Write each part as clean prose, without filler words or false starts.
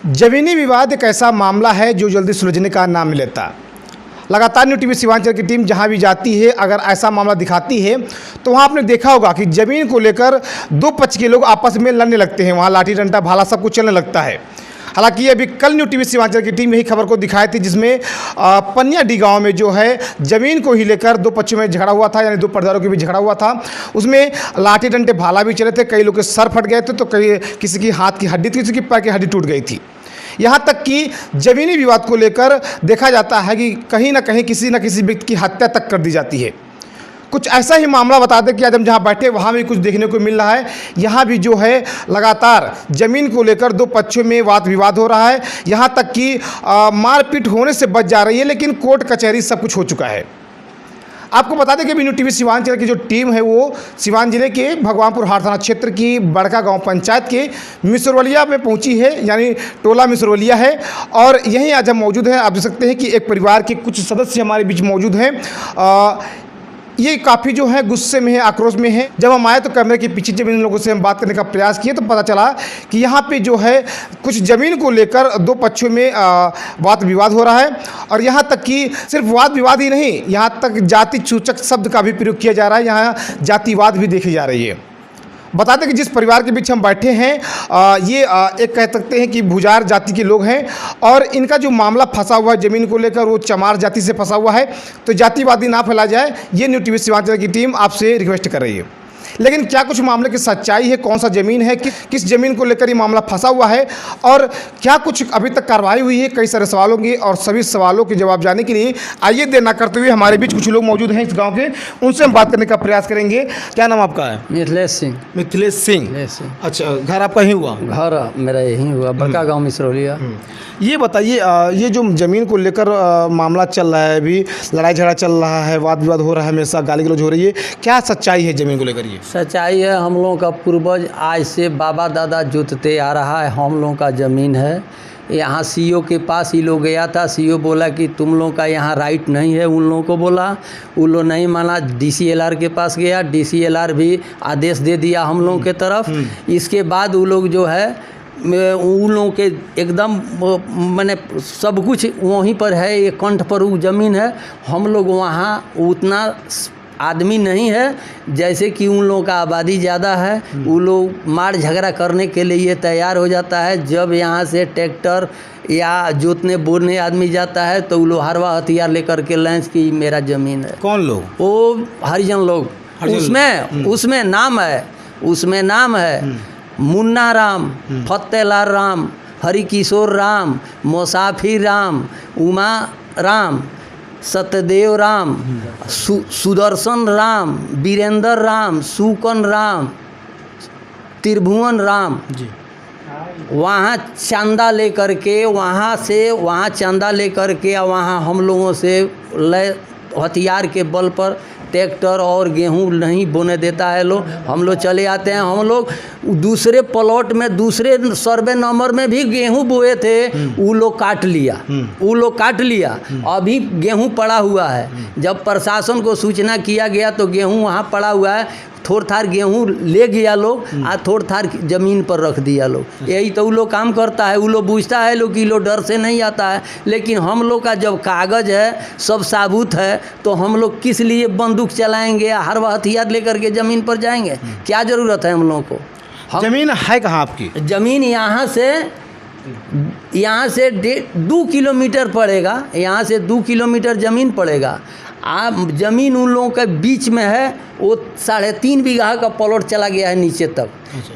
जमीनी विवाद एक ऐसा मामला है जो जल्दी सुलझने का नाम नहीं लेता। लगातार न्यू टीवी सीमांचल की टीम जहां भी जाती है, अगर ऐसा मामला दिखाती है तो वहां आपने देखा होगा कि ज़मीन को लेकर दो पक्ष के लोग आपस में लड़ने लगते हैं। वहां लाठी डंडा भाला सब कुछ चलने लगता है। हालांकि अभी कल न्यू टीवी सीमांचल की टीम यही खबर को दिखाई थी, जिसमें पनियाडी गांव में जो है ज़मीन को ही लेकर दो पक्षों में झगड़ा हुआ था, यानी दो पर्दारों के भी झगड़ा हुआ था। उसमें लाठी डंडे भाला भी चले थे, कई लोग के सर फट गए थे, तो कई किसी की हाथ की हड्डी, किसी की पैर की हड्डी टूट गई थी। यहाँ तक कि ज़मीनी विवाद को लेकर देखा जाता है कि कहीं ना कहीं किसी न किसी व्यक्ति की हत्या तक कर दी जाती है। कुछ ऐसा ही मामला बता दें कि आज हम जहाँ बैठे वहाँ भी कुछ देखने को मिल रहा है। यहाँ भी जो है लगातार ज़मीन को लेकर दो पक्षों में वाद विवाद हो रहा है। यहाँ तक कि मारपीट होने से बच जा रही है, लेकिन कोर्ट कचहरी सब कुछ हो चुका है। आपको बता दें कि न्यू टीवी सीमांचल की जो टीम है वो सीवान जिले के भगवानपुर हाट थाना क्षेत्र की बड़का गांव पंचायत के मिसरवलिया में पहुंची है, यानी टोला मिसरवलिया है। और यहीं आज हम मौजूद हैं। आप देख सकते हैं कि एक परिवार के कुछ सदस्य हमारे बीच मौजूद हैं। ये काफ़ी जो है गुस्से में है, आक्रोश में है। जब हम आए तो कैमरे के पीछे जब इन लोगों से हम बात करने का प्रयास किए तो पता चला कि यहाँ पे जो है कुछ ज़मीन को लेकर दो पक्षों में वाद विवाद हो रहा है। और यहाँ तक कि सिर्फ वाद विवाद ही नहीं, यहाँ तक जाति सूचक शब्द का भी प्रयोग किया जा रहा है। यहाँ जातिवाद भी देखी जा रही है। बता दें कि जिस परिवार के बीच हम बैठे हैं ये एक कह सकते हैं कि भुजार जाति के लोग हैं, और इनका जो मामला फंसा हुआ है ज़मीन को लेकर वो चमार जाति से फंसा हुआ है। तो जातिवादी ना फैला जाए, ये न्यू टीवी सीमांचल की टीम आपसे रिक्वेस्ट कर रही है। लेकिन क्या कुछ मामले की सच्चाई है, कौन सा ज़मीन है, किस ज़मीन को लेकर ये मामला फंसा हुआ है, और क्या कुछ अभी तक कार्रवाई हुई है, कई सारे सवालों की, और सभी सवालों के जवाब जानने के लिए आइए देर ना करते हुए हमारे बीच कुछ लोग मौजूद हैं इस गांव के, उनसे हम बात करने का प्रयास करेंगे। क्या नाम आपका है? मिथिलेश सिंह। मिथिलेश सिंह। अच्छा, घर आपका ही हुआ? घर मेरा यही हुआ, बड़का गाँव मिसरौलिया। ये बताइए, ये जो ज़मीन को लेकर मामला चल रहा है, अभी लड़ाई झगड़ा चल रहा है, वाद विवाद हो रहा है, हमेशा गाली गलौज हो रही है, क्या सच्चाई है ज़मीन को लेकर? ये सच्चाई है, हम लोगों का पूर्वज आज से बाबा दादा जोतते आ रहा है, हम लोगों का ज़मीन है। यहाँ सीओ के पास ही लोग गया था, सीओ बोला कि तुम लोगों का यहाँ राइट नहीं है, उन लोगों को बोला, उन लोग नहीं माना। डीसीएलआर के पास गया, डीसीएलआर भी आदेश दे दिया हम लोगों के तरफ। इसके बाद वो लोग जो है उन लोगों के एकदम मैंने सब कुछ वहीं पर है, ये कंठ पर वो ज़मीन है। हम लोग वहाँ उतना आदमी नहीं है, जैसे कि उन लोगों का आबादी ज़्यादा है, वो लोग मार झगड़ा करने के लिए तैयार हो जाता है। जब यहाँ से ट्रैक्टर या जोतने बोरने आदमी जाता है तो वो लोग हरवा हथियार लेकर के लैंस की मेरा ज़मीन है। कौन लोग? वो हरिजन लोग। उसमें नाम है मुन्ना राम, फतेहलाल राम, हरिकिशोर राम, मुसाफिर राम, उमा राम, सत्यदेव राम, सुदर्शन राम, वीरेंद्र राम, सुकन राम, त्रिभुवन राम जी। वहाँ चंदा लेकर के वहाँ चंदा लेकर के वहाँ हम लोगों से हथियार के बल पर ट्रैक्टर और गेहूं नहीं बोने देता है लोग। हम लोग चले आते हैं। हम लोग दूसरे प्लॉट में दूसरे सर्वे नंबर में भी गेहूं बोए थे, वो लोग काट लिया। अभी गेहूं पड़ा हुआ है। जब प्रशासन को सूचना किया गया तो गेहूं वहाँ पड़ा हुआ है। थोड़ थार गेहूँ ले गया लोग, आ थोड़ थार ज़मीन पर रख दिया लोग। यही तो वो लोग काम करता है। वो लोग बूझता है लोग कि लोग डर से नहीं आता है, लेकिन हम लोग का जब कागज़ है, सब साबुत है, तो हम लोग किस लिए बंदूक चलाएंगे, हर वह हथियार लेकर के ज़मीन पर जाएंगे? क्या ज़रूरत है हम लोगों को? ज़मीन है कहाँ आपकी? ज़मीन यहाँ से 2 किलोमीटर पड़ेगा। यहाँ से 2 किलोमीटर ज़मीन पड़ेगा। आप ज़मीन उन लोगों के बीच में है, वो 3.5 बीघा का प्लॉट चला गया है नीचे तक।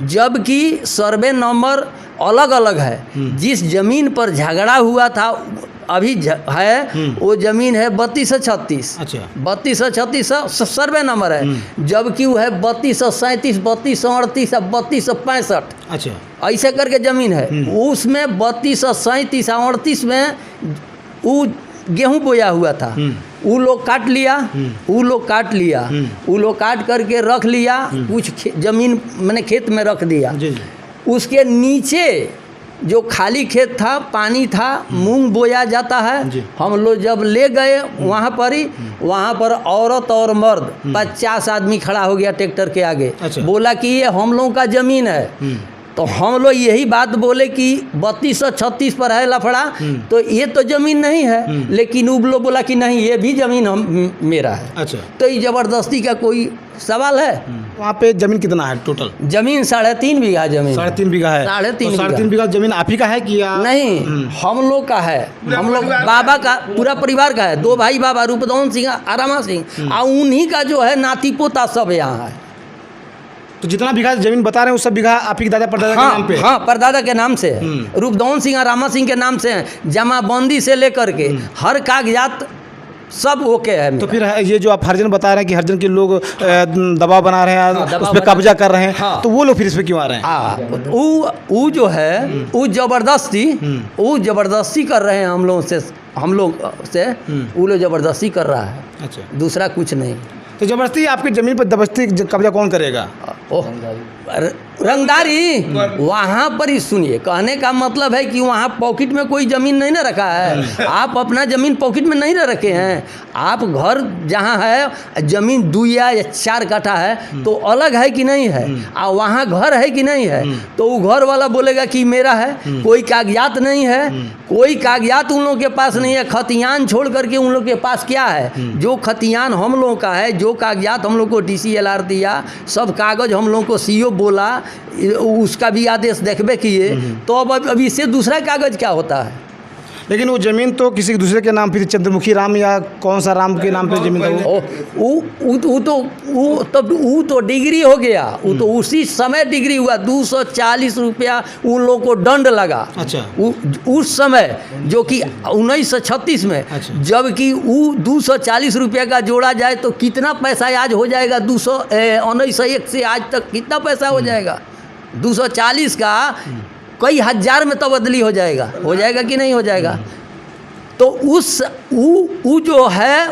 जबकि सर्वे नंबर अलग अलग है। जिस ज़मीन पर झगड़ा हुआ था अभी है, वो ज़मीन है 3236। अच्छा, 3236 सर्वे नंबर है, जबकि वो है 3237, 3238, 3265। अच्छा, ऐसे करके ज़मीन है। उसमें 3237, 38 में वो गेहूं बोया हुआ था। वो लोग काट लिया, वो लोग काट करके रख लिया। कुछ ज़मीन मैंने खेत में रख दिया। उसके नीचे जो खाली खेत था, पानी था, मूंग बोया जाता है। हम लोग जब ले गए वहाँ पर औरत और मर्द 50 आदमी खड़ा हो गया ट्रैक्टर के आगे। अच्छा। बोला कि ये हम लोगों का ज़मीन है। तो हम लोग यही बात बोले कि 3236 पर है लफड़ा, तो ये तो ज़मीन नहीं है, लेकिन वो लोग बोला कि नहीं ये भी ज़मीन मेरा है। अच्छा, तो ये ज़बरदस्ती का कोई सवाल है? वहाँ पे जमीन कितना है टोटल? ज़मीन 3.5 बीघा ज़मीन। 3.5 बीघा है। 3.5 बीघा जमीन आप ही का है कि या? नहीं, हम लोग का है, हम लोग बाबा का पूरा परिवार का है। 2 भाई बाबा रूपदौन सिंह आरामा सिंह, और उन्हीं का जो है नाती पोता सब यहाँ है। तो जितना बीघा जमीन बता रहे हैं वो सब बीघा आप ही के दादा परदादा के नाम पे? हाँ, परदादा के नाम से है। रूपदौन सिंह और रामा सिंह के नाम से है। जमाबंदी से लेकर के हर कागजात सब ओके है। तो फिर ये जो आप हरिजन बता रहे हैं कि हरिजन के लोग दबाव बना रहे हैं, हाँ, उस पर कब्जा कर रहे हैं, हाँ। तो वो लोग फिर इस पे क्यों आ रहे हैं? वो जो है वो ज़बरदस्ती कर रहे हैं हम लोग से वो लोग ज़बरदस्ती कर रहा है। अच्छा, दूसरा कुछ नहीं। तो जबरदस्ती आपकी जमीन पर दबस्ती कब्जा कौन करेगा? ओह, रंगदारी वहाँ पर ही सुनिए, कहने का मतलब है कि वहाँ पॉकेट में कोई ज़मीन नहीं ना रखा है। आप अपना ज़मीन पॉकेट में नहीं ना रखे हैं। आप घर जहाँ है ज़मीन 2 या 4 कट्ठा है तो अलग है कि नहीं है, और वहाँ घर है कि नहीं है, तो वो घर वाला बोलेगा कि मेरा है। कोई कागजात नहीं है, कोई कागजात उन लोगों के पास नहीं है। खतियान छोड़ करके उन लोग के पास क्या है? जो खतियान हम लोग का है, जो कागजात हम लोग को DCLR दिया, सब कागज़ हम लोग को CO बोला, उसका भी आदेश देखबे किए, तो अब इससे दूसरा कागज़ क्या होता है? लेकिन वो जमीन तो किसी दूसरे के नाम, फिर चंद्रमुखी राम या कौन सा राम के नाम पे जमीन था वो तो डिग्री हो गया। वो तो उसी समय डिग्री हुआ। 240 रुपया उन लोगों को दंड लगा। अच्छा, उस समय जो कि 1936 में। अच्छा। जबकि वो 240 रुपया का जोड़ा जाए तो कितना पैसा आज हो जाएगा? 1901 से आज तक कितना पैसा हो जाएगा? 240 का कई हज़ार में तब्दीली हो जाएगा कि नहीं हो जाएगा? तो वो जो है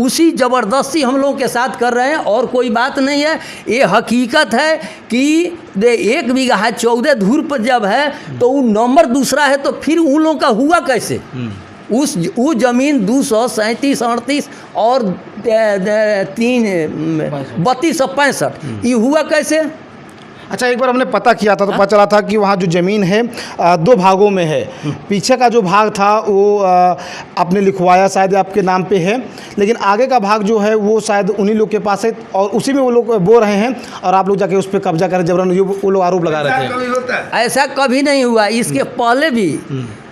उसी ज़बरदस्ती हम लोगों के साथ कर रहे हैं, और कोई बात नहीं है। ये हकीकत है कि 1 बीघा है 14 धूर पर जब है तो वो नंबर दूसरा है, तो फिर उन लोगों का हुआ कैसे? वो ज़मीन 237, 38 और 3265 ये हुआ कैसे? अच्छा, एक बार हमने पता किया था तो पता चला था कि वहाँ जो ज़मीन है 2 भागों में है। पीछे का जो भाग था वो आपने लिखवाया शायद आपके नाम पे है, लेकिन आगे का भाग जो है वो शायद उन्हीं लोग के पास है, और उसी में वो लोग बो रहे हैं, और आप लोग जाके उस पर कब्जा करें जबरन, वो लोग आरोप लगा रहे थे। ऐसा कभी नहीं हुआ। इसके पहले भी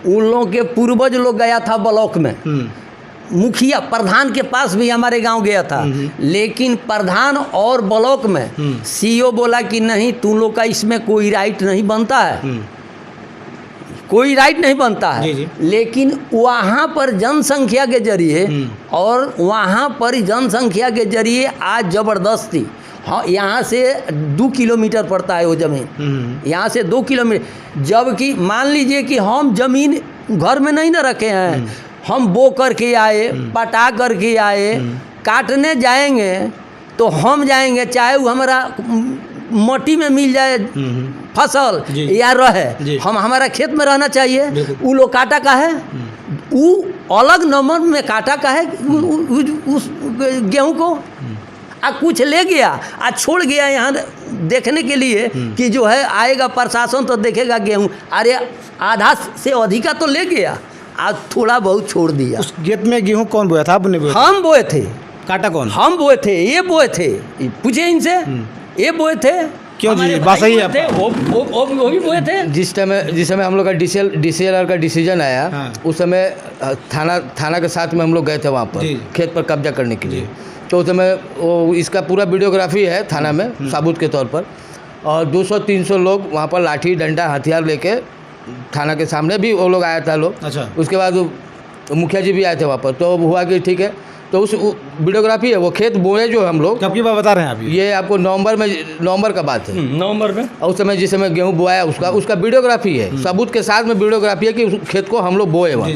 उन लोगों के पूर्वज लोग गया था ब्लॉक में, मुखिया प्रधान के पास भी हमारे गांव गया था, लेकिन प्रधान और ब्लॉक में CO बोला कि नहीं, तुम लोग का इसमें कोई राइट नहीं बनता है, कोई राइट नहीं बनता है। जी। लेकिन वहाँ पर जनसंख्या के जरिए और वहाँ पर जनसंख्या के जरिए आज ज़बरदस्ती, हाँ, यहाँ से 2 किलोमीटर पड़ता है वो ज़मीन, यहाँ से 2 किलोमीटर। जबकि मान लीजिए कि हम ज़मीन घर में नहीं ना रखे हैं, हम बो करके आए, पटा करके आए, काटने जाएंगे तो हम जाएंगे, चाहे वो हमारा मट्टी में मिल जाए फसल या रहे, हम हमारा खेत में रहना चाहिए। वो लोग काटा का है, वो अलग नंबर में काटा का है उस गेहूँ को, कुछ ले गया छोड़ गया यहाँ देखने के लिए कि जो है आएगा प्रशासन तो देखेगा गेहूँ। अरे आधा से अधिका तो ले गया, आज थोड़ा बहुत छोड़ दिया। उस खेत में गेहूं कौन बोया था? आपने बोया? हम बोए थे। काटा कौन? हम बोए थे, ये बोए थे, पूछे इनसे, ये बोए थे। क्यों जी? बात सही है। वो भी बोए थे। जिस समय हम लोग का DCLR का डिसीजन आया, हाँ। उस समय थाना के साथ में हम लोग गए थे वहाँ पर खेत पर कब्जा करने के लिए। तो उस समय वो इसका पूरा वीडियोग्राफी है थाना में सबूत के तौर पर, और 200-300 लोग वहाँ पर लाठी डंडा हथियार लेके थाना के सामने भी वो लोग आया था लोग। अच्छा। उसके बाद मुखिया जी भी आए थे वहाँ पर, तो हुआ कि ठीक है, तो उस वीडियोग्राफी है, वो खेत बोए जो हम लोग, कब की बात बता रहे हैं आप? ये आपको नवंबर का बात है, नवंबर में। और उस समय जिस समय गेहूँ बोया उसका वीडियोग्राफी है, सबूत के साथ में वीडियोग्राफी है कि उस खेत को हम लोग बोए वहाँ।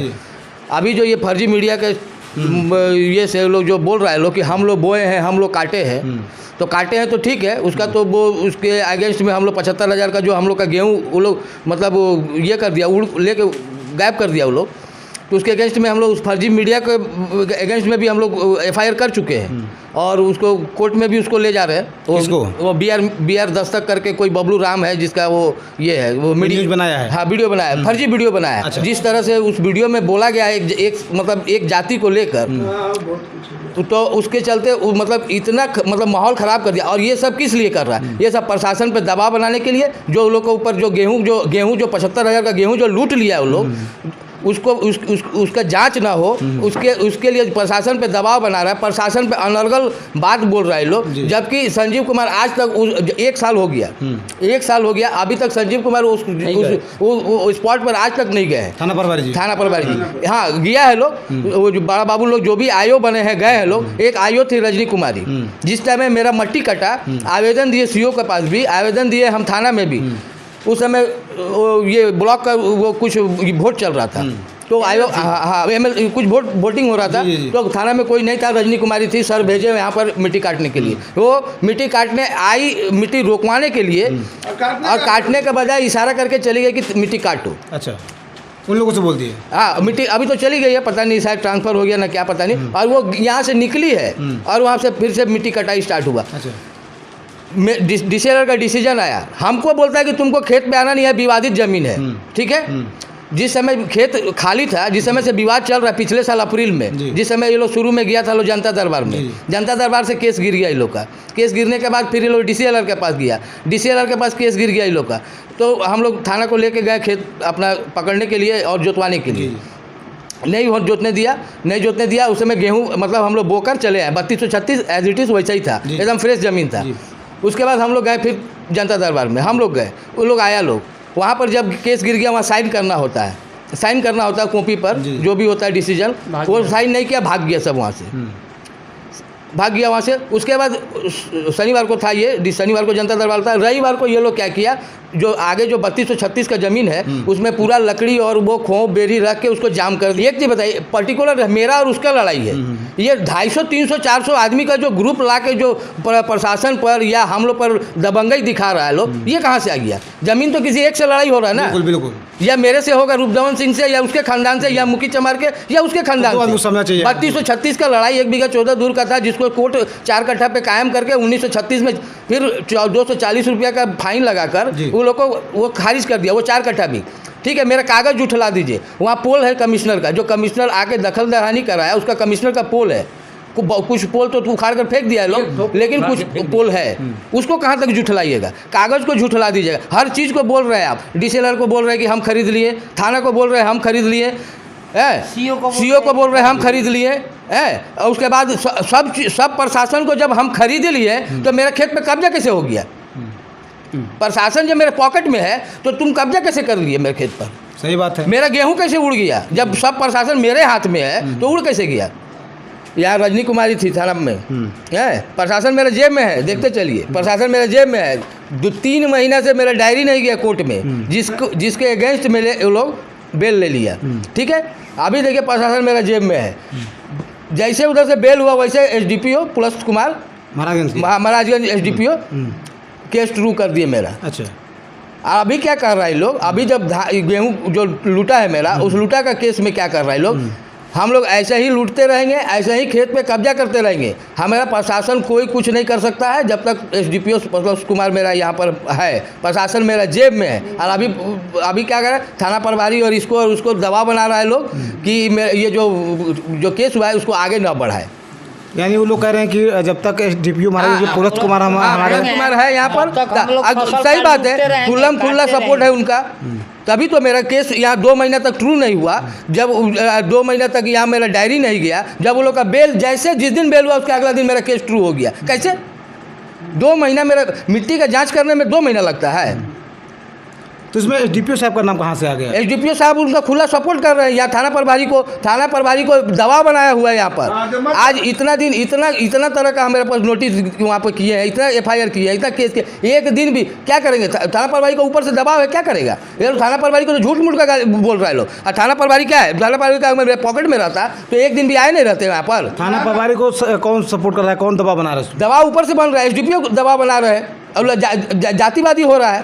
अभी जो ये फर्जी मीडिया के ये से लोग जो बोल रहा है लोग कि हम लोग बोए हैं, हम लोग काटे हैं, तो काटे हैं तो ठीक है, उसका तो वो उसके अगेंस्ट में हम लोग 75,000 का जो हम लोग का गेहूँ वो लोग मतलब ये कर दिया, लेके गायब कर दिया वो लोग। तो उसके अगेंस्ट में हम लोग उस फर्जी मीडिया के अगेंस्ट में भी हम लोग FIR कर चुके हैं और उसको कोर्ट में भी उसको ले जा रहे हैं। किसको? वो BR दस्तक करके कोई बबलू राम है जिसका वो ये है वो न्यूज़ बनाया है। हाँ वीडियो बनाया है, फर्जी वीडियो बनाया है। अच्छा। जिस तरह से उस वीडियो में बोला गया है मतलब एक जाति को लेकर तो उसके चलते मतलब इतना मतलब माहौल ख़राब कर दिया। और ये सब किस लिए कर रहा है? ये सब प्रशासन पे दबाव बनाने के लिए। जो लोग के ऊपर जो गेहूँ जो 75,000 का गेहूँ जो लूट लिया है वो लोग उसको उसका जांच ना हो उसके लिए प्रशासन पे दबाव बना रहा है। प्रशासन पे अनर्गल बात बोल रहा है लोग, जबकि संजीव कुमार आज तक 1 साल हो गया, 1 साल हो गया, अभी तक संजीव कुमार उस स्पॉट पर आज तक नहीं गए हैं। थाना प्रभारी जी हाँ गया है लोग, वो जो बड़ा बाबू लोग जो भी आईओ बने हैं गए हैं लोग। एक आईओ थी रजनी कुमारी, जिस टाइम में मेरा मट्टी कटा, आवेदन दिए CO के पास भी, आवेदन दिए हम थाना में भी। उस समय ये ब्लॉक का वो कुछ वोट चल रहा था तो आयोग हाँ ML कुछ वोटिंग हो रहा था तो थाना में कोई नहीं था। रजनी कुमारी थी, सर भेजे यहाँ पर मिट्टी काटने के लिए। वो मिट्टी काटने आई, मिट्टी रोकवाने के लिए, और काटने के बजाय इशारा करके चली गई कि मिट्टी काटो। अच्छा, उन लोगों से बोल दिए? हाँ मिट्टी अभी तो चली गई है, पता नहीं शायद ट्रांसफ़र हो गया ना क्या पता नहीं। और वो यहाँ से निकली है और वहाँ से फिर से मिट्टी कटाई स्टार्ट हुआ। अच्छा, DCLR का डिसीजन आया, हमको बोलता है कि तुमको खेत में आना नहीं है, विवादित ज़मीन है। ठीक है, जिस समय खेत खाली था, जिस समय से विवाद चल रहा है पिछले साल अप्रैल में, जिस समय ये लोग शुरू में गया था लोग जनता दरबार में, जनता दरबार से केस गिर गया इन लोग का। केस गिरने के बाद फिर ये लोग DCLR के पास गया, DCLR के पास केस गिर गया इन लोग का। तो हम लोग थाना को लेके गए खेत अपना पकड़ने के लिए और जोतवाने के लिए। नहीं जोतने दिया। उस समय गेहूँ मतलब हम लोग बोकर चले आए, 3236 एज इट इज़ वैसा ही था, एकदम फ्रेश ज़मीन था। उसके बाद हम लोग गए फिर जनता दरबार में, हम लोग गए, वो लोग आया लोग। वहाँ पर जब केस गिर गया वहाँ साइन करना होता है, कॉपी पर जो भी होता है डिसीजन, वो साइन नहीं किया, भाग गया सब वहाँ से। उसके बाद शनिवार को था ये, शनिवार को जनता दरबार था। रविवार को ये लोग क्या किया, जो आगे जो 3236 का ज़मीन है उसमें पूरा लकड़ी और वो खोप बेरी रख के उसको जाम कर दिया। एक चीज़ बताइए, पर्टिकुलर मेरा और उसका लड़ाई है। ये 250, 300, 400 आदमी का जो ग्रुप ला के जो प्रशासन पर या हम लोग पर दबंगई दिखा रहा है लोग, ये कहाँ से आ गया? ज़मीन तो किसी एक से लड़ाई हो रहा है ना, बिल्कुल। या मेरे से होगा, रूपदमन सिंह से, या उसके खानदान से, या मुखी चमार के, या उसके खानदान से। 3236 का लड़ाई 1 बीघा 14 दूर का था, जिसको कोर्ट 4 कट्ठा पे कायम करके 1936 में फिर 240 रुपया का फाइन लगाकर उन लोग को वो खारिज कर दिया, वो 4 कट्ठा भी। ठीक है, मेरा कागज़ जुठला दीजिए। वहाँ पोल है कमिश्नर का, जो कमिश्नर आके दखल दरानी कराया, उसका कमिश्नर का पोल है। कुछ पोल तो उखाड़ कर फेंक दिया है लोग, लेकिन कुछ पोल है, उसको कहाँ तक जुठलाइएगा? कागज़ को जुठला दीजिएगा। हर चीज़ को बोल रहे हैं आप, DCLR को बोल रहे हैं कि हम खरीद लिए, थाना को बोल रहे हैं हम खरीद लिए, CO को बोल रहे हैं हम खरीद लिए, और उसके बाद सब प्रशासन को जब हम खरीद लिए तो मेरे खेत पे कब्जा कैसे हो गया? प्रशासन जब मेरे पॉकेट में है तो तुम कब्जा कैसे कर लिए मेरे खेत पर? सही बात है। मेरा गेहूं कैसे उड़ गया? जब सब प्रशासन मेरे हाथ में है तो उड़ कैसे गया? यहाँ रजनी कुमारी थी थाना में, है प्रशासन मेरे जेब में है, देखते चलिए, प्रशासन मेरे जेब में है। 2-3 महीना से मेरा डायरी नहीं गया कोर्ट में, जिसके अगेंस्ट मेरे वो लोग बेल ले लिया। ठीक है, अभी देखिए प्रशासन मेरा जेब में है। जैसे उधर से बेल हुआ वैसे SDPO पुलस Kumar Maharajganj SDPO case true कर दिए मेरा। अच्छा, अभी क्या कर रहा है लोग? अभी जब गेहूँ जो लूटा है मेरा, उस लूटा का केस में क्या कर रहा है लोग? हम लोग ऐसे ही लूटते रहेंगे, ऐसे ही खेत पे कब्जा करते रहेंगे। हमारा प्रशासन कोई कुछ नहीं कर सकता है जब तक SDPO पुलस कुमार मेरा यहाँ पर है, प्रशासन मेरा जेब में है। और अभी क्या कर रहा है, थाना प्रभारी और इसको और उसको दबाव बना रहा है लोग कि ये जो केस हुआ है उसको आगे न बढ़ाए। यानी वो लोग कह रहे हैं कि जब तक SDPO महाराज पुलस कुमार है यहाँ पर, सही बात है, खुला सपोर्ट है उनका, तभी तो मेरा केस यहाँ 2 महीना तक ट्रू नहीं हुआ। जब 2 महीना तक यहाँ मेरा डायरी नहीं गया, जब वो लोग का बेल, जैसे जिस दिन बेल हुआ उसके अगला दिन मेरा केस ट्रू हो गया। कैसे? 2 महीना मेरा मिट्टी का जांच करने में 2 महीना लगता है। तो इसमें SDPO साहब का नाम कहाँ से आ गया? SDPO साहब उनका खुला सपोर्ट कर रहे हैं। या थाना प्रभारी को दबाव बनाया हुआ है यहाँ पर। आज इतना दिन इतना तरह का हमारे पास नोटिस वहाँ पर किए हैं, इतना FIR किए हैं, इतना केस किए, एक दिन भी क्या करेंगे? थाना प्रभारी को ऊपर से दबाव है, क्या करेगा? ये लोग थाना प्रभारी को तो झूठ मूठ का बोल रहा है लोग। और थाना प्रभारी क्या है? थाना प्रभारी का मेरे पॉकेट में रहता तो एक दिन भी आए नहीं रहते यहाँ पर। थाना प्रभारी को कौन सपोर्ट कर रहा है, कौन दबाव बना रहा है? दबाव ऊपर से बन रहा है, SDPO दबाव बना रहे हैं। और जातिवादी हो रहा है।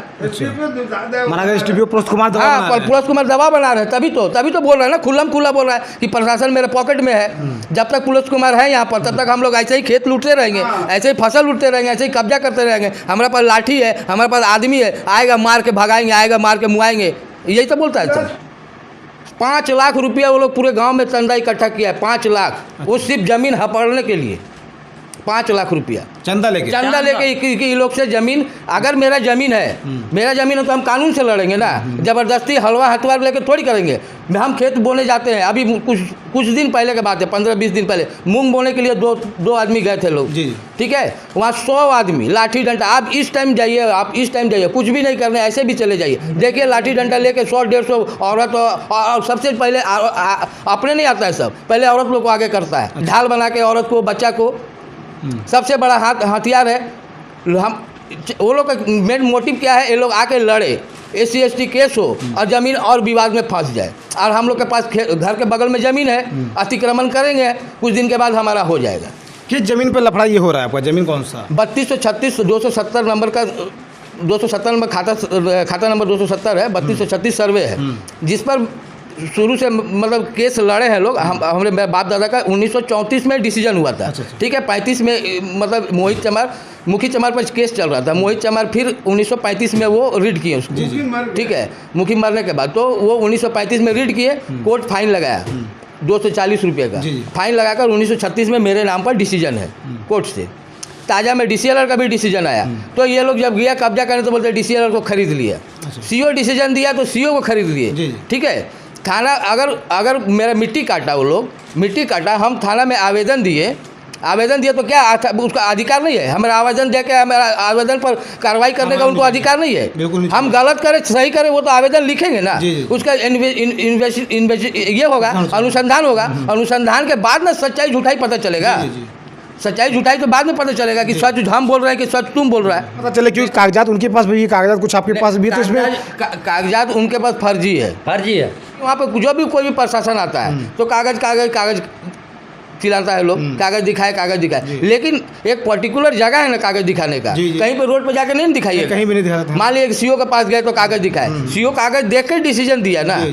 माना गया एसडीपीओ पुरुष कुमार दवा बना हाँ, रहे हैं। पुलिस कुमार दबाव बना रहे हैं, तभी तो बोल रहे हैं ना, खुल्ला बोल रहा है कि प्रशासन मेरे पॉकेट में है। जब तक पुलिस कुमार है यहाँ पर तब तक हम लोग ऐसे ही खेत लूटते रहेंगे, ऐसे ही फसल लूटते रहेंगे, ऐसे ही कब्जा करते रहेंगे। हमारे पास लाठी है, हमारे पास आदमी है, आएगा मार के भगाएंगे, आएगा मार के मुआएंगे, यही तो बोलता है सर। 5 लाख रुपया वो लोग पूरे गांव में चंदा इकट्ठा किया है, 5 लाख, वो सिर्फ जमीन हपड़ने के लिए 5 लाख रुपया चंदा लेके कि ये लोग से जमीन, अगर मेरा जमीन है तो हम कानून से लड़ेंगे ना, जबरदस्ती हलवा हथवार लेके थोड़ी करेंगे। हम खेत बोने जाते हैं, अभी कुछ दिन पहले के बात है, 15-20 दिन पहले मूंग बोने के लिए दो आदमी गए थे लोग, ठीक है, वहाँ 100 आदमी लाठी डंडा। आप इस टाइम जाइए, कुछ भी नहीं करना, ऐसे भी चले जाइए, देखिए लाठी डंडा लेके 100-150 औरत, और सबसे पहले अपने नहीं आता है, सब पहले औरत लोग को आगे करता है, ढाल बना के औरत को, बच्चा को, सबसे बड़ा हथियार है। हम वो लोग का मेन मोटिव क्या है, ये लोग आके लड़े, SC/ST केस हो और ज़मीन और विवाद में फंस जाए, और हम लोग के पास घर के बगल में ज़मीन है, अतिक्रमण करेंगे, कुछ दिन के बाद हमारा हो जाएगा। किस जमीन पर लफड़ा ये हो रहा है आपका? जमीन कौन सा? 3236 270 नंबर का, 270 नंबर खाता नंबर 270 है, 3236 सर्वे है, जिस पर शुरू से मतलब केस लड़े हैं लोग। हमारे बाप दादा का 1934 में डिसीजन हुआ था, ठीक है, 35 में मतलब मुखी चमार पर केस चल रहा था, मोहित चमार फिर 1935 में वो रीड किए उसको, ठीक है, मुखी मरने के बाद तो वो 1935 में रीड किए, कोर्ट फाइन लगाया 240 रुपये का फाइन लगाकर 1936 में मेरे नाम पर डिसीजन है कोर्ट से। ताज़ा में DCLR का भी डिसीजन आया, तो ये लोग जब गया कब्जा करने तो बोलते DCLR को खरीद लिया, CO डिसीजन दिया तो CO को खरीद लिए, ठीक है। थाना अगर मेरा मिट्टी काटा, वो लोग मिट्टी काटा, हम थाना में आवेदन दिए तो क्या उसका अधिकार नहीं है? हमारा आवेदन दे के हमारा आवेदन पर कार्रवाई करने का उनको अधिकार नहीं है। हम गलत करें सही करें वो तो आवेदन लिखेंगे ना, उसका ये होगा, अनुसंधान होगा, अनुसंधान के बाद ना सच्चाई झूठाई पता चलेगा। सच्चाई झूठाई तो बाद में पता चलेगा कि सच हम बोल रहे हैं कि सच तुम बोल रहा है, पता चले, क्योंकि कागजात उनके पास भी, कागजात कुछ आपके पास भी, तो इसमें कागजात उनके पास फर्जी है। वहाँ पे जो भी कोई भी प्रशासन आता है तो कागज चिल्लाता है लोग, कागज दिखाए, लेकिन एक पर्टिकुलर जगह है ना कागज दिखाने का, कहीं पे रोड पे जाकर नहीं दिखाइए, कहीं भी नहीं दिखा। मान लीजिए CO के पास गए तो कागज दिखाए, CO कागज देख के डिसीजन दिया ना,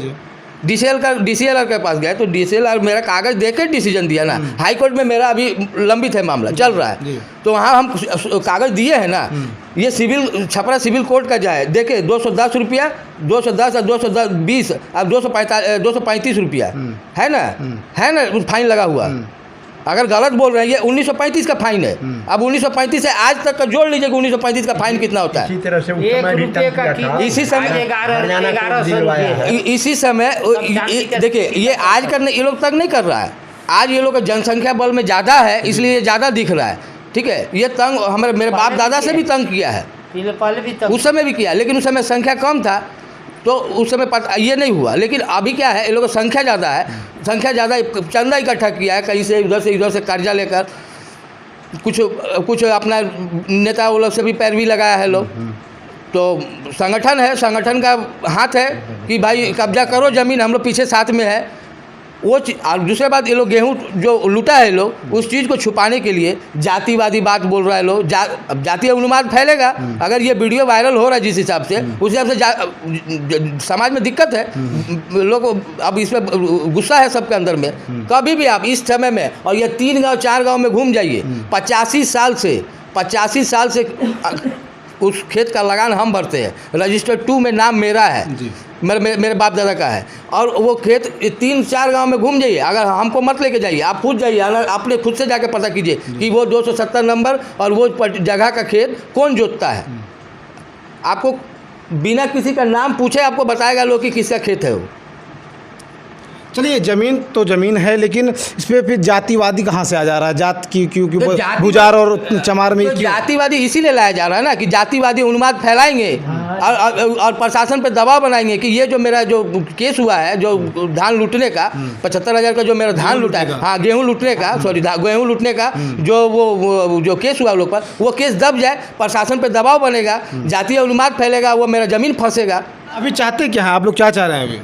DCLR के पास गए तो DCLR मेरा कागज देख के डिसीजन दिया ना। हाई कोर्ट में मेरा अभी लंबित है मामला, चल रहा है, तो वहाँ हम कागज दिए हैं ना। ये छपरा सिविल कोर्ट का जाए, देखे 210 रुपया, 210 और 220 और 235 रुपया है ना फाइन लगा हुआ। अगर गलत बोल रहे हैं, ये 1935 का फाइन है। अब 1935 से आज तक का जोड़ लीजिए कि 1935 का फाइन कितना होता है। इसी समय देखिए, ये आज करने ये लोग तक नहीं कर रहा है, आज ये लोग का जनसंख्या बल में ज़्यादा है, इसलिए ये ज़्यादा दिख रहा है, ठीक है। ये तंग मेरे बाप दादा से भी तंग किया है, उस समय भी किया, लेकिन उस समय संख्या कम था तो उस समय ये नहीं हुआ। लेकिन अभी क्या है, ये लोगों की संख्या ज़्यादा चंदा इकट्ठा किया है, कहीं से इधर से कर्जा लेकर, कुछ अपना नेता वो लोग से भी पैरवी लगाया है लोग। तो संगठन का हाथ है कि भाई कब्जा करो ज़मीन, हम लोग पीछे साथ में है वो चीज़। और दूसरी बात, ये लोग गेहूँ जो लूटा है लोग, उस चीज़ को छुपाने के लिए जातिवादी बात बोल रहा है लोग। जातीय उन्माद फैलेगा अगर ये वीडियो वायरल हो रहा है, जिस हिसाब से उस हिसाब से समाज में दिक्कत है। लोग अब इसमें गुस्सा है सबके अंदर में। कभी भी आप इस समय में, और ये 3 गाँव 4 गाँव में घूम जाइए, 85 साल से उस खेत का लगान हम भरते हैं, रजिस्टर 2 में नाम मेरा है, मेरे बाप दादा का है। और वो खेत 3-4 गांव में घूम जाइए, अगर हमको मत लेके जाइए, आप खुद जाइए, अपने खुद से जाके पता कीजिए कि वो 270 नंबर और वो जगह का खेत कौन जोतता है। आपको बिना किसी का नाम पूछे आपको बताएगा लोग कि किसका खेत है वो। चलिए, ज़मीन तो ज़मीन है, लेकिन इसमें फिर जातिवादी कहाँ से आ जा रहा है? जात की क्योंकि गुजार और चमार में जातिवादी इसीलिए लाया जा रहा है ना कि जातिवादी उन्माद फैलाएंगे और प्रशासन पे दबाव बनाएंगे कि ये जो मेरा जो केस हुआ है, जो धान लूटने का 75,000 का जो मेरा धान लूटा है, हाँ गेहूँ लूटने का, गेहूँ लूटने का जो केस हुआ लोग पर, वो केस दब जाए, प्रशासन पे दबाव बनेगा, जातीय उन्माद फैलेगा, वो मेरा ज़मीन फंसेगा। अभी चाहते क्या हैं आप लोग, क्या चाह रहे हैं अभी?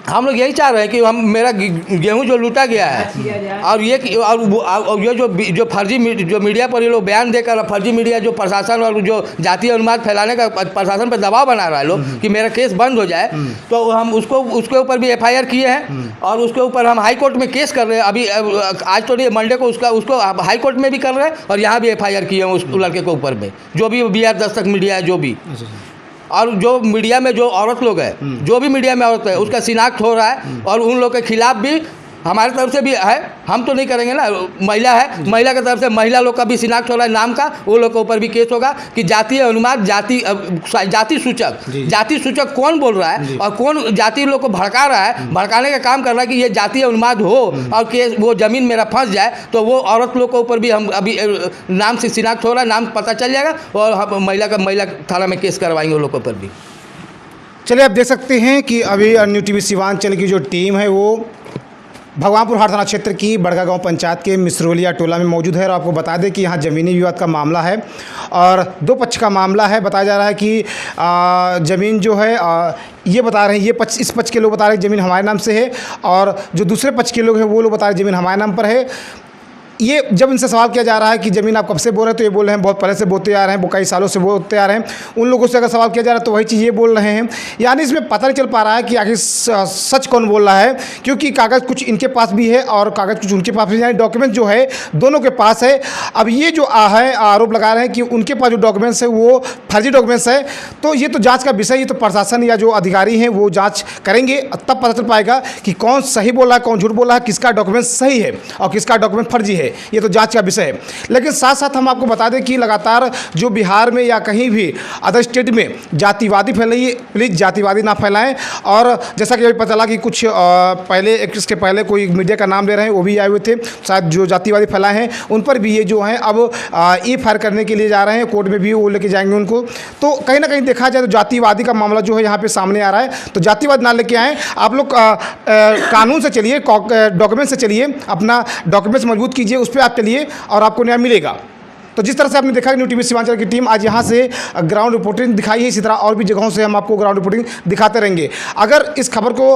हम लोग यही चाह रहे हैं कि हम मेरा गेहूं जो लूटा गया है और ये और ये जो फर्जी जो मीडिया पर ये लोग बयान देकर फर्जी मीडिया जो प्रशासन और जो जातीय उन्माद फैलाने का प्रशासन पर दबाव बना रहा है लोग कि मेरा केस बंद हो जाए, तो हम उसके ऊपर भी FIR किए हैं और उसके ऊपर हम हाई कोर्ट में केस कर रहे हैं। अभी आज तो नहीं, मंडे को उसको हाई कोर्ट में भी कर रहे हैं और यहाँ भी FIR किए हैं उस लड़के के ऊपर में, जो भी BR दस्तक मीडिया है जो भी। और जो मीडिया में जो औरत लोग हैं, जो भी मीडिया में औरत है उसका शिनाख्त हो रहा है और उन लोग के खिलाफ भी हमारी तरफ से भी है, हम तो नहीं करेंगे ना, महिला है, महिला की तरफ से महिला लोग का भी शिनाख्त हो रहा है नाम का, वो लोग के ऊपर भी केस होगा कि जातीय अनुमाद जाति सूचक कौन बोल रहा है और कौन जाति लोग को भड़का रहा है, भड़काने का काम कर रहा है कि ये जातीय अनुमाद हो और केस वो ज़मीन मेरा फंस जाए, तो वो औरत लोग के ऊपर भी हम अभी नाम से शिनाख्त हो रहा है, नाम पता चल जाएगा और हम महिला थाना में केस करवाएंगे उन लोग के ऊपर भी। चलिए आप देख सकते हैं कि अभी न्यू टीवी सीमांचल की जो टीम है वो भगवानपुर हाट थाना क्षेत्र की बड़गा गांव पंचायत के मिसरोलिया टोला में मौजूद है और आपको बता दें कि यहाँ ज़मीनी विवाद का मामला है और दो पक्ष का मामला है। बताया जा रहा है कि ज़मीन जो है ये बता रहे हैं, ये इस पक्ष के लोग बता रहे हैं ज़मीन हमारे नाम से है और जो दूसरे पक्ष के लोग हैं वो लोग बता रहे हैं ज़मीन हमारे नाम पर है। ये जब इनसे सवाल किया जा रहा है कि ज़मीन आप कब से बो रहे हैं, तो ये बोल रहे हैं बहुत पहले से बोते आ रहे हैं, वो कई सालों से बोते आ रहे हैं। उन लोगों से अगर सवाल किया जा रहा है तो वही चीज़ ये बोल रहे हैं। यानी इसमें पता नहीं चल पा रहा है कि आखिर सच कौन बोल रहा है, क्योंकि कागज़ कुछ इनके पास भी है और कागज़ कुछ उनके पास भी है, यानी डॉक्यूमेंट जो है दोनों के पास है। अब ये जो है आरोप लगा रहे हैं कि उनके पास जो डॉक्यूमेंट्स है वो फर्जी डॉक्यूमेंट्स है, तो ये तो जाँच का विषय, ये तो प्रशासन या जो अधिकारी हैं वो जाँच करेंगे, तब पता चल पाएगा कि कौन सही बोल रहा है, कौन झूठ बोल रहा है, किसका डॉक्यूमेंट सही है और किसका डॉक्यूमेंट फर्जी है, ये तो जाँच का विषय है। लेकिन साथ साथ हम आपको बता दें कि लगातार जो बिहार में या कहीं भी अदर स्टेट में जातिवादी फैलाई, प्लीज़ जातिवादी ना फैलाएं। और जैसा कि अभी पता चला कि कुछ पहले इसके पहले कोई मीडिया का नाम ले रहे हैं, वो भी आए हुए थे, शायद जो जातिवादी फैलाए हैं उन पर भी ये जो है अब FIR करने के लिए जा रहे हैं, कोर्ट में भी वो लेके जाएंगे उनको। तो कहीं ना कहीं देखा जाए तो जातिवादी का मामला जो है यहाँ पे सामने आ रहा है, तो जातिवाद ना लेके आएँ आप लोग, कानून से चलिए, डॉक्यूमेंट से चलिए, अपना डॉक्यूमेंट्स मजबूत कीजिए, उस पर आप चलिए और आपको न्याय मिलेगा। तो जिस तरह से आपने देखा कि न्यू टीवी सीमांचल की टीम आज यहाँ से ग्राउंड रिपोर्टिंग दिखाई है, इसी तरह और भी जगहों से हम आपको ग्राउंड रिपोर्टिंग दिखाते रहेंगे। अगर इस खबर को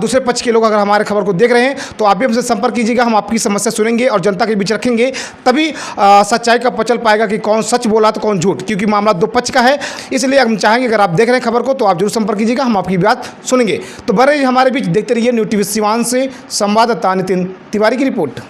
दूसरे पक्ष के लोग अगर हमारे खबर को देख रहे हैं तो आप भी हमसे संपर्क कीजिएगा, हम आपकी समस्या सुनेंगे और जनता के बीच रखेंगे, तभी सच्चाई का पता चल पाएगा कि कौन सच बोला तो कौन झूठ, क्योंकि मामला दो पक्ष का है। इसलिए हम चाहेंगे अगर आप देख रहे हैं खबर को तो आप जरूर संपर्क कीजिएगा, हम आपकी बात सुनेंगे। तो बड़े हमारे बीच देखते रहिए न्यू टीवी सीवान से संवाददाता नितिन तिवारी की रिपोर्ट।